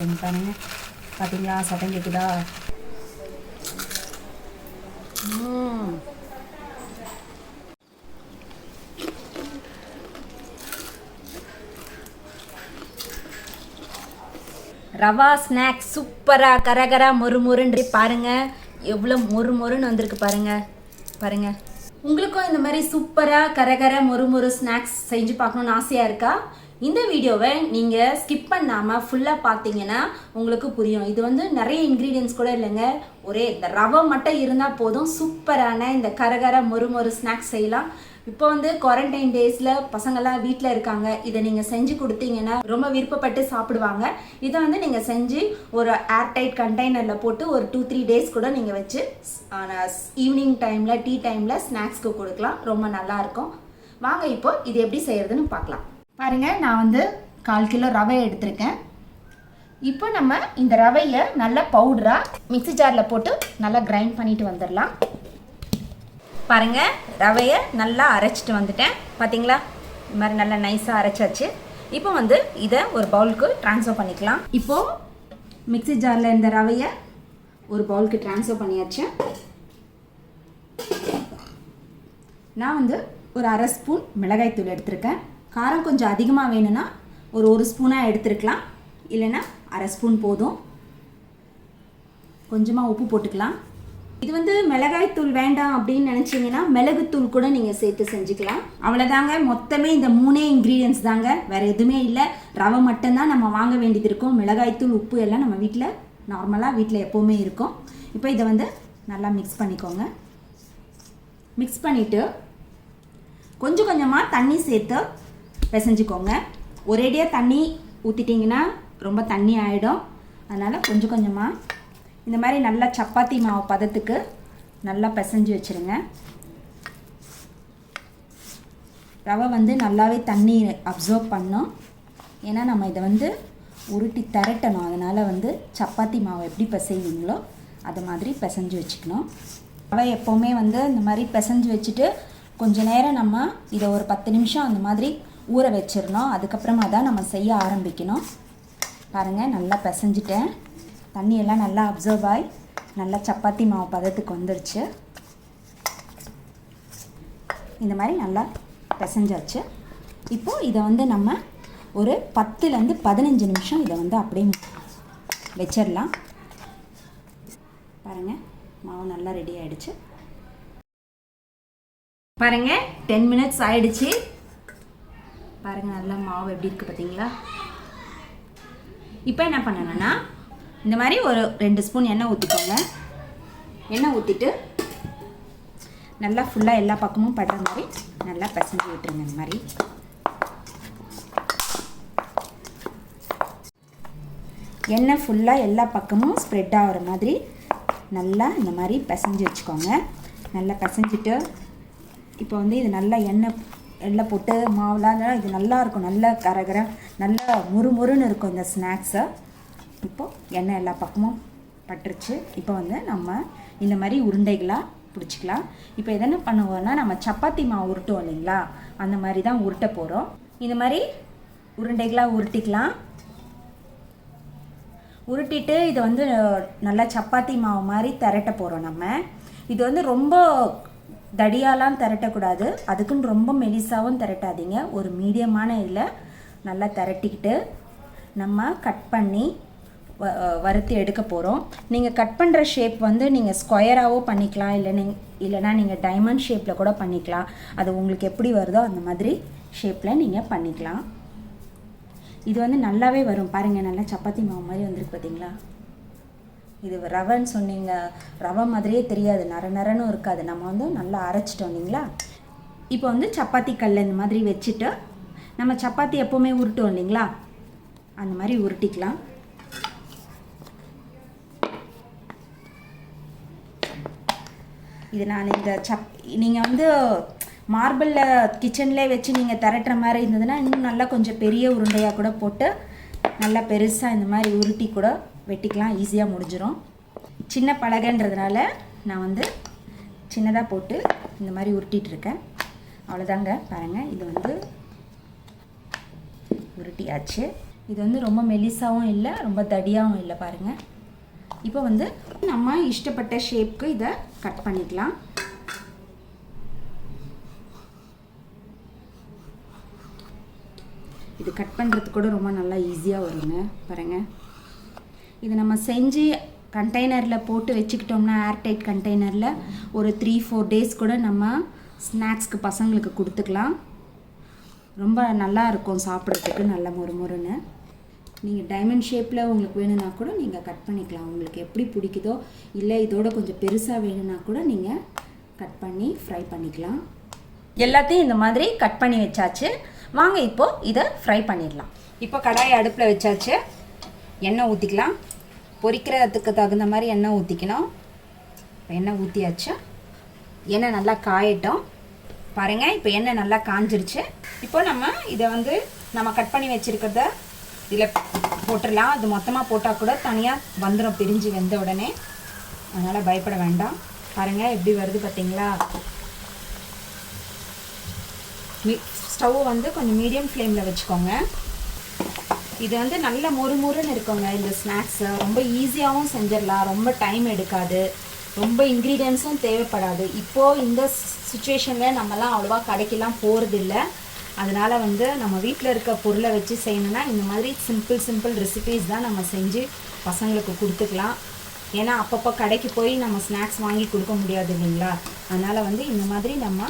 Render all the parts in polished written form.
பாருங்க, பார்த்தீங்களா சத்தம் கேட்குதா? ரவா ஸ்நாக்ஸ் சூப்பராக கரகரா மொறுமொறுன்னு பாருங்க, எவ்வளோ மொறுமொறுன்னு வந்திருக்கு பாருங்க. பாருங்க, உங்களுக்கும் இந்த மாதிரி சூப்பராக கரகர மொறுமொறு ஸ்நாக்ஸ் செஞ்சு பார்க்கணுன்னு ஆசையாக இருக்கா? இந்த வீடியோவை நீங்கள் ஸ்கிப் பண்ணாமல் ஃபுல்லாக பார்த்தீங்கன்னா உங்களுக்கு புரியும். இது வந்து நிறைய இன்க்ரீடியன்ஸ் கூட இல்லைங்க, ஒரே இந்த ரவை மட்டும் இருந்தால் போதும் சூப்பரான இந்த கரகர மொறுமொறு ஸ்நாக்ஸ் செய்யலாம். இப்போ வந்து குவாரண்டைன் டேஸில் பசங்கள்லாம் வீட்டில் இருக்காங்க. இதை நீங்கள் செஞ்சு கொடுத்தீங்கன்னா ரொம்ப விருப்பப்பட்டு சாப்பிடுவாங்க. இதை வந்து நீங்கள் செஞ்சு ஒரு ஏர்டைட் கண்டெய்னரில் போட்டு ஒரு 2-3 டேஸ் கூட நீங்கள் வச்சு ஈவினிங் டைமில் டீ டைமில் ஸ்நாக்ஸ்க்கு கொடுக்கலாம். ரொம்ப நல்லாயிருக்கும். வாங்க இப்போ இது எப்படி செய்கிறதுன்னு பார்க்கலாம். பாருங்கள், நான் வந்து 1/4 கிலோ ரவை எடுத்திருக்கேன். இப்போ நம்ம இந்த ரவையை நல்லா பவுடராக மிக்ஸி ஜாரில் போட்டு நல்லா கிரைண்ட் பண்ணிட்டு வந்துடலாம். பாருங்கள், ரவையை நல்லா அரைச்சிட்டு வந்துட்டேன். பார்த்தீங்களா, இது மாதிரி நல்லா நைஸாக அரைச்சாச்சு. இப்போ வந்து இதை ஒரு பவுலுக்கு ட்ரான்ஸ்ஃபர் பண்ணிக்கலாம். இப்போது மிக்ஸி ஜாரில் இந்த ரவையை ஒரு பவுலுக்கு ட்ரான்ஸ்ஃபர் பண்ணியாச்சு. நான் வந்து ஒரு 1/2 ஸ்பூன் மிளகாய்த்தூள் எடுத்திருக்கேன். காரம் கொஞ்சம் அதிகமாக வேணும்னா ஒரு ஸ்பூனாக எடுத்துருக்கலாம், இல்லைன்னா 1/2 ஸ்பூன் போதும். கொஞ்சமாக உப்பு போட்டுக்கலாம். இது வந்து மிளகாய்த்தூள் வேண்டாம் அப்படின்னு நினச்சிங்கன்னா மிளகுத்தூள் கூட நீங்கள் சேர்த்து செஞ்சுக்கலாம். அவ்வளோதாங்க, மொத்தமே இந்த 3 இன்க்ரீடியன்ஸ் தாங்க, வேறு எதுவுமே இல்லை. ரவை மட்டும்தான் நம்ம வாங்க வேண்டியது இருக்கும். மிளகாய்த்தூள், உப்பு எல்லாம் நம்ம வீட்டில் நார்மலாக வீட்டில் எப்போவுமே இருக்கும். இப்போ இதை வந்து நல்லா மிக்ஸ் பண்ணிக்கோங்க. மிக்ஸ் பண்ணிவிட்டு கொஞ்சம் கொஞ்சமாக தண்ணி சேர்த்து பிசைஞ்சிக்கோங்க. ஒரேடியாக தண்ணி ஊற்றிட்டிங்கன்னா ரொம்ப தண்ணி ஆகிடும். அதனால் கொஞ்சம் கொஞ்சமாக இந்த மாதிரி நல்லா சப்பாத்தி மாவு பதத்துக்கு நல்லா பிசைஞ்சு வச்சுருங்க. ரவை வந்து நல்லாவே தண்ணி அப்சர்வ் பண்ணும். ஏன்னா நம்ம இதை வந்து உருட்டி திரட்டணும். அதனால் வந்து சப்பாத்தி மாவு எப்படி பிசைவீங்களோ அது மாதிரி பிசைஞ்சு வச்சுக்கணும். ரவை எப்போவுமே வந்து இந்த மாதிரி பிசைஞ்சு வச்சுட்டு கொஞ்சம் நேரம் நம்ம இதை ஒரு 10 நிமிஷம் அந்த மாதிரி ஊற வச்சிடணும். அதுக்கப்புறமா தான் நம்ம செய்ய ஆரம்பிக்கணும். பாருங்கள், நல்லா பிசைஞ்சிட்டேன். தண்ணியெல்லாம் நல்லா அப்சர்வ் ஆகி நல்லா சப்பாத்தி மாவு பதத்துக்கு வந்துருச்சு. இந்த மாதிரி நல்லா பிசைஞ்சாச்சு. இப்போது இதை வந்து நம்ம ஒரு 10லேருந்து 15 நிமிஷம் இதை வந்து அப்படியே வச்சிடலாம். பாருங்கள், மாவு நல்லா ரெடி ஆகிடுச்சு. பாருங்கள், 10 மினிட்ஸ் ஆயிடுச்சு. பாருங்கள், நல்லா மாவு எப்படி இருக்குது பார்த்தீங்களா? இப்போ என்ன பண்ணணும்னா இந்த மாதிரி ஒரு 2 ஸ்பூன் எண்ணெய் ஊற்றிக்கோங்க. எண்ணெய் ஊற்றிட்டு நல்லா ஃபுல்லாக எல்லா பக்கமும் படுற மாதிரி நல்லா பிசைஞ்சு விட்டுருங்க. இந்த மாதிரி எண்ணெய் ஃபுல்லாக எல்லா பக்கமும் ஸ்ப்ரெட் ஆகிற மாதிரி நல்லா இந்த மாதிரி பிசைஞ்சு வச்சுக்கோங்க. நல்லா பிசைஞ்சிட்டு இப்போ வந்து இது நல்லா எண்ணெய் போட்டு மாவுலாம் இது நல்லாயிருக்கும். நல்லா கரகர நல்லா முறுமுறுன்னு இருக்கும் இந்த ஸ்நாக்ஸை. இப்போது எண்ணெய் எல்லா பக்கமும் பட்டுருச்சு. இப்போ வந்து நம்ம இந்த மாதிரி உருண்டைகளாக பிடிச்சிக்கலாம். இப்போ எதென்ன பண்ணுவோம்னா நம்ம சப்பாத்தி மாவு உருட்டுவோம் இல்லைங்களா, அந்த மாதிரி தான் உருட்ட போகிறோம். இந்த மாதிரி உருண்டைகளாக உருட்டிக்கலாம். உருட்டிட்டு இதை வந்து நல்லா சப்பாத்தி மாவு மாதிரி திரட்ட போகிறோம். நம்ம இது வந்து ரொம்ப தடியாலாம் திரட்டக்கூடாது, அதுக்குன்னு ரொம்ப மெலிசாவும் திரட்டாதீங்க. ஒரு மீடியமான இதில் நல்லா திரட்டிக்கிட்டு நம்ம கட் பண்ணி வறுத்து எடுக்க போகிறோம். நீங்கள் கட் பண்ணுற ஷேப் வந்து நீங்கள் ஸ்கொயராகவும் பண்ணிக்கலாம், இல்லைனா நீங்கள் டைமண்ட் ஷேப்பில் கூட பண்ணிக்கலாம். அது உங்களுக்கு எப்படி வருதோ அந்த மாதிரி ஷேப்பில் நீங்கள் பண்ணிக்கலாம். இது வந்து நல்லாவே வரும். பாருங்கள், நல்லா சப்பாத்தி மாவு மாதிரி வந்துருக்கு பார்த்தீங்களா? இது ரவைன்னு சொன்னீங்க, ரவை மாதிரியே தெரியாது, நரன்னு இருக்காது. நம்ம வந்து நல்லா அரைச்சிட்டோம் இல்லைங்களா? இப்போ வந்து சப்பாத்தி கல்லை இந்த மாதிரி வச்சுட்டு நம்ம சப்பாத்தி எப்போவுமே உருட்டோம் இல்லைங்களா, அந்த மாதிரி உருட்டிக்கலாம். இது நான் இந்த நீங்கள் வந்து மார்பிளில் கிச்சன்லேயே வச்சு நீங்கள் திரட்டுற மாதிரி இருந்ததுன்னா இன்னும் நல்லா கொஞ்சம் பெரிய உருண்டையாக கூட போட்டு நல்லா பெருசாக இந்த மாதிரி உருட்டி கூட வெட்டிக்கலாம். ஈஸியாக முடிஞ்சிடும். சின்ன பலகைன்றதுனால நான் வந்து சின்னதாக போட்டு இந்த மாதிரி உருட்டிகிட்ருக்கேன். அவ்வளோதாங்க. பாருங்கள், இது வந்து உருட்டியாச்சு. இது வந்து ரொம்ப மெலிசாவும் இல்லை, ரொம்ப தடியாகவும் இல்லை பாருங்கள். இப்போ வந்து நம்ம இஷ்டப்பட்ட ஷேப்க்கு இதை கட் பண்ணிக்கலாம். இது கட் பண்ணுறது கூட ரொம்ப நல்லா ஈஸியாக வருங்க பாருங்கள். இது நம்ம செஞ்சு கண்டெய்னரில் போட்டு வச்சுக்கிட்டோம்னா ஏர்டைட் கண்டெய்னரில் ஒரு 3-4 டேஸ் கூட நம்ம ஸ்நாக்ஸ்க்கு பசங்களுக்கு கொடுத்துக்கலாம். ரொம்ப நல்லா இருக்கும் சாப்பிட்றதுக்கு, நல்ல மொறுமொறுன்னு. நீங்கள் டைமண்ட் ஷேப்பில் உங்களுக்கு வேணும்னா கூட நீங்கள் கட் பண்ணிக்கலாம். உங்களுக்கு எப்படி பிடிக்குதோ, இல்லை இதோட கொஞ்சம் பெருசாக வேணும்னா கூட நீங்கள் கட் பண்ணி ஃப்ரை பண்ணிக்கலாம். எல்லாத்தையும் இந்த மாதிரி கட் பண்ணி வச்சாச்சு. வாங்க இப்போது இதை ஃப்ரை பண்ணிடலாம். இப்போ கடாயை அடுப்பில் வச்சாச்சு. எண்ணெய் ஊற்றிக்கலாம். பொரிக்கிறதுக்கு தகுந்த மாதிரி எண்ணெய் ஊற்றிக்கணும். எண்ணெய் ஊற்றியாச்சு. எண்ணெய் நல்லா காயட்டும். பாருங்கள், இப்போ எண்ணெய் நல்லா காஞ்சிருச்சு. இப்போ நம்ம இதை வந்து நம்ம கட் பண்ணி வச்சுருக்கிறத இதில் போட்டுடலாம். அது மொத்தமாக போட்டால் கூட தனியாக வந்துடும் பிரிஞ்சு வெந்த உடனே, அதனால் பயப்பட வேண்டாம். பாருங்கள் எப்படி வருது பார்த்தீங்களா. ஸ்டவ் வந்து கொஞ்சம் மீடியம் ஃப்ளேமில் வச்சுக்கோங்க. இது வந்து நல்ல மொறுமொறுன்னு இருக்குங்க. இந்த ஸ்நாக்ஸை ரொம்ப ஈஸியாகவும் செஞ்சிடலாம், ரொம்ப டைம் எடுக்காது, ரொம்ப இன்க்ரீடியன்ஸும் தேவைப்படாது. இப்போது இந்த சுச்சுவேஷனில் நம்மலாம் அவ்வளோவா கடைக்கெல்லாம் போகிறதில்ல. அதனால் வந்து நம்ம வீட்டில் இருக்க பொருளை வச்சு செய்யணுன்னா இந்த மாதிரி சிம்பிள் ரெசிபீஸ் தான் நம்ம செஞ்சு பசங்களுக்கு கொடுத்துக்கலாம். ஏன்னா அப்பப்போ கடைக்கு போய் நம்ம ஸ்நாக்ஸ் வாங்கி கொடுக்க முடியாது இல்லைங்களா. அதனால் வந்து இந்த மாதிரி நம்ம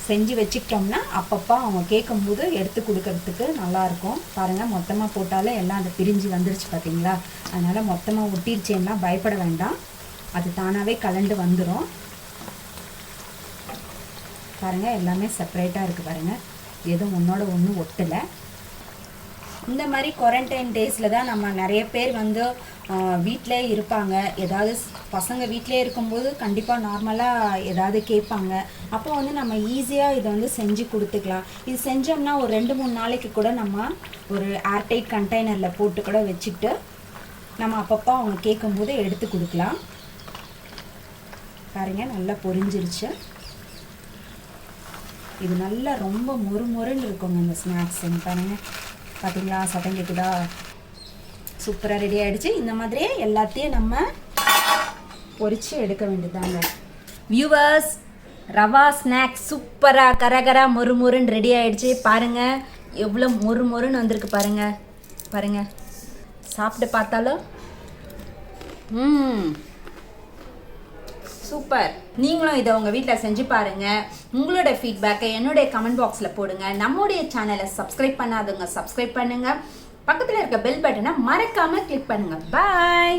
செஞ்சு வச்சுக்கிட்டோம்னா அப்பப்போ அவங்க கேட்கும்போது எடுத்து கொடுக்கறதுக்கு நல்லாயிருக்கும். பாருங்கள், மொத்தமாக போட்டாலே எல்லாம் அந்த பிரிஞ்சு வந்துருச்சு பார்த்தீங்களா. அதனால் மொத்தமாக ஒட்டிருச்சேன்னா பயப்பட வேண்டாம், அது தானாகவே கலண்டு வந்துடும். பாருங்கள், எல்லாமே செப்பரேட்டாக இருக்குது பாருங்கள், எதுவும் ஒன்றோட ஒன்று ஒட்டலை. இந்த மாதிரி குவாரண்டைன் டேஸில் தான் நம்ம நிறைய பேர் வந்து வீட்டிலே இருப்பாங்க. ஏதாவது பசங்க வீட்டிலே இருக்கும்போது கண்டிப்பாக நார்மலாக ஏதாவது கேட்பாங்க. அப்போ வந்து நம்ம ஈஸியாக இதை வந்து செஞ்சு கொடுத்துக்கலாம். இது செஞ்சோம்னா ஒரு 2-3 நாளைக்கு கூட நம்ம ஒரு ஏர்டைட் கண்டெய்னரில் போட்டு கூட வச்சுக்கிட்டு நம்ம அப்பப்போ அவங்க கேட்கும்போது எடுத்து கொடுக்கலாம். பாருங்க, நல்லா பொரிஞ்சிருச்சு. இது நல்லா ரொம்ப மொறுமொறுன்னு இருக்குங்க இந்த ஸ்நாக்ஸ். பாருங்கள், பார்த்தீங்களா, சத்தம் கேட்குதா. சூப்பராக ரெடி ஆகிடுச்சு. இந்த மாதிரியே எல்லாத்தையும் நம்ம பொரித்து எடுக்க வேண்டியதாங்க. வியூவர்ஸ், ரவா ஸ்நாக்ஸ் சூப்பராக கரகரா மொறுமொறுன்னு ரெடி ஆகிடுச்சு. பாருங்கள் எவ்வளோ மொறுமொறுன்னு வந்திருக்கு பாருங்கள். பாருங்கள், சாப்பிட்டு பார்த்தாலும் சூப்பர். நீங்களும் இதை உங்கள் வீட்டில் செஞ்சு பாருங்கள். உங்களோட ஃபீட்பேக்கை என்னுடைய கமெண்ட் பாக்ஸில் போடுங்க. நம்முடைய சேனலை சப்ஸ்கிரைப் பண்ணாதவங்க சப்ஸ்கிரைப் பண்ணுங்கள். பக்கத்தில் இருக்க பெல் பட்டனை மறக்காமல் கிளிக் பண்ணுங்கள். பாய்.